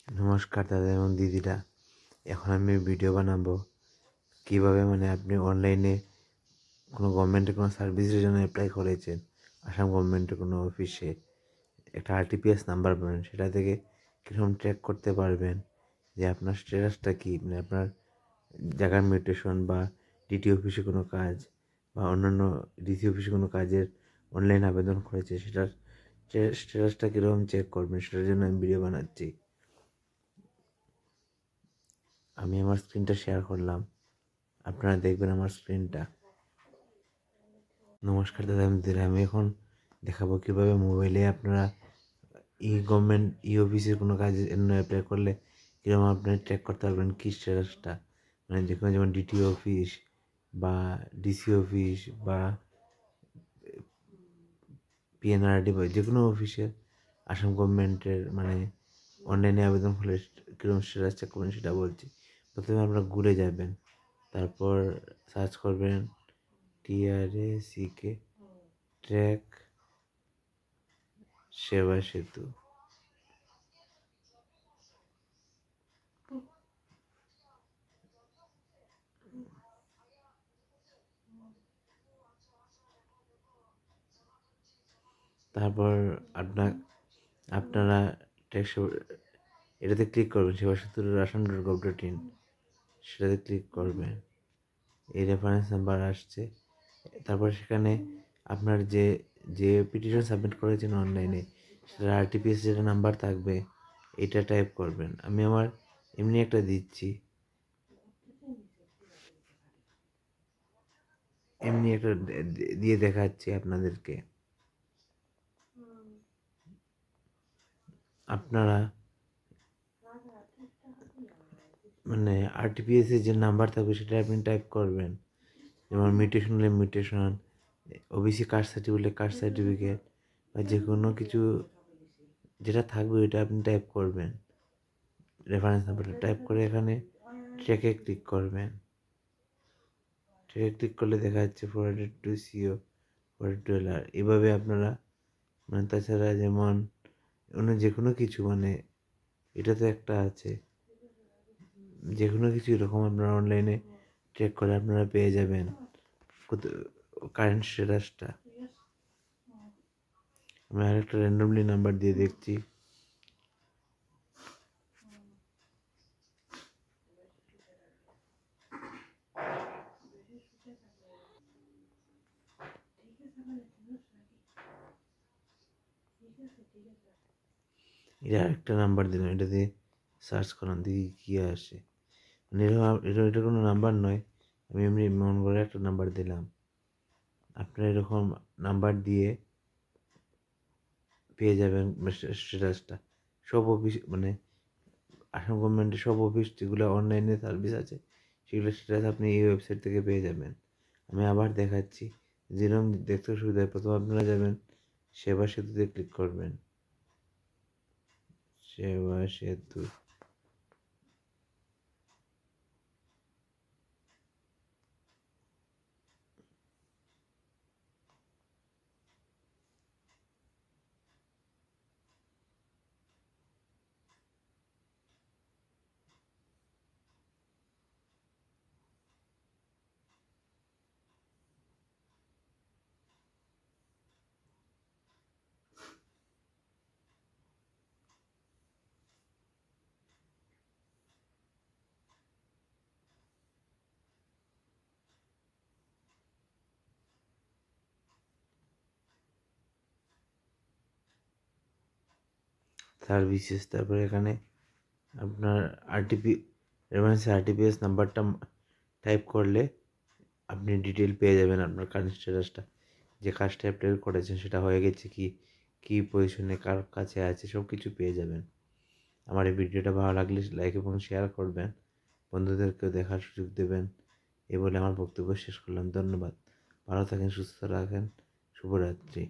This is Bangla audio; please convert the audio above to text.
নমস্কার দাদা এবং দিদিরা। এখন আমি ভিডিও বানাবো কীভাবে আপনি অনলাইনে কোনো গভর্নমেন্টের কোনো সার্ভিসের জন্য অ্যাপ্লাই করেছেন, আসাম গভর্নমেন্টের কোনো অফিসে একটা আরটিপিএস নাম্বার পাবেন, সেটা থেকে কীরকম ট্র্যাক করতে পারবেন যে আপনার স্ট্যাটাসটা কী, আপনার জায়গার মিউটেশন বা ডিটি অফিসে কোনো কাজ বা অন্যান্য ডিসি অফিসে কোনো কাজের অনলাইন আবেদন করেছে, সেটার স্ট্যাটাসটা কীরকম চেক করবেন, সেটার জন্য আমি ভিডিও বানাচ্ছি। আমি আমার স্ক্রিনটা শেয়ার করলাম, আপনারা দেখবেন আমার স্ক্রিনটা। নমস্কার দাদা দিদিরা, আমি এখন দেখাবো কীভাবে মোবাইলে আপনারা গভর্নমেন্ট অফিসের কোনো কাজের জন্য অ্যাপ্লাই করলে কীরকম আপনি ট্র্যাক করতে পারবেন কী স্ট্যাটাসটা, যেখানে যেমন ডিটিও অফিস বা ডিসি অফিস বা পিএনআরডি বা যে কোনো অফিসের আসাম গভর্নমেন্টের অনলাইনে আবেদন করলে কীরকম স্ট্যাটাস চেক করবেন সেটা বলছি। প্রথমে আপনারা ঘুরে যাবেন, তারপর সার্চ করবেন TRACK ট্র্যাক সেবা সেতু। তারপর আপনারা ট্র্যাক এটাতে ক্লিক করবেন, সেবা সেতুর assam.gov.in, সেটাতে ক্লিক করবেন। এই রেফারেন্স নাম্বার আসছে, তারপর সেখানে আপনার যে যে পিটিশন সাবমিট করেছেন অনলাইনে, সেটা আরটিপিএস যেটা নাম্বার থাকবে এটা টাইপ করবেন। আমি আমার এমনি একটা দিচ্ছি, এমনি একটা দিয়ে দেখাচ্ছি আপনাদেরকে। আপনারা আরটিপিএস এর যে নাম্বার থাকবে সেটা আপনি টাইপ করবেন, যেমন মিউটেশন হলে মিউটেশন, ওবিসি কাস্ট সার্টিফিকেট হলে কাস্ট সার্টিফিকেট, বা যে কোনো কিছু যেটা থাকবে ওইটা আপনি টাইপ করবেন, রেফারেন্স নাম্বারটা টাইপ করে এখানে ট্র্যাকে ক্লিক করবেন। ট্র্যাকে ক্লিক করলে দেখা যাচ্ছে forwarded to CO, forwarded to LR. এভাবে আপনারা তাছাড়া যেমন অন্য যে কোনো কিছু এটাতে একটা আছে, যে কোনো কিছু এরকম আপনারা অনলাইনে চেক করে আপনারা পেয়ে যাবেন কারেন্ট স্ট্যাটাসটা। আমি আরেকটা র্যান্ডমলি নাম্বার দিয়ে দেখছি। এটা আরেকটা নাম্বার দিলাম, এটা দিয়ে সার্চ করলাম, দেখি কী আসে। এটা কোনো নাম্বার নয়, আমি এমনি মন করে একটা নাম্বার দিলাম। আপনারা এরকম নাম্বার দিয়ে পেয়ে যাবেন স্ট্যাটাসটা। সব অফিস আসাম গভর্নমেন্টের সব অফিস যেগুলো অনলাইনে সার্ভিস আছে সেগুলো স্ট্যাটাস আপনি এই ওয়েবসাইট থেকে পেয়ে যাবেন। আমি আবার দেখাচ্ছি, যেরকম দেখতে সুবিধা হয়। প্রথমে আপনারা যাবেন সেবা সেতুতে ক্লিক করবেন, সেবা সেতু। সার্ভিসেস, তারপরে এখানে আপনার আরটিপিএস নাম্বারটা টাইপ করলে আপনি ডিটেল পেয়ে যাবেন, আপনার কারেন্ট স্ট্যাটাসটা, যে কাজটা অ্যাপ্লাই করেছেন সেটা হয়ে গেছে কি, কী পজিশনে কার কাছে আছে, সব কিছু পেয়ে যাবেন। আমার এই ভিডিওটা ভালো লাগলে লাইক এবং শেয়ার করবেন, বন্ধুদেরকেও দেখার সুযোগ দেবেন। এই বলে আমার বক্তব্য শেষ করলাম। ধন্যবাদ। ভালো থাকেন, সুস্থ রাখেন। শুভরাত্রি।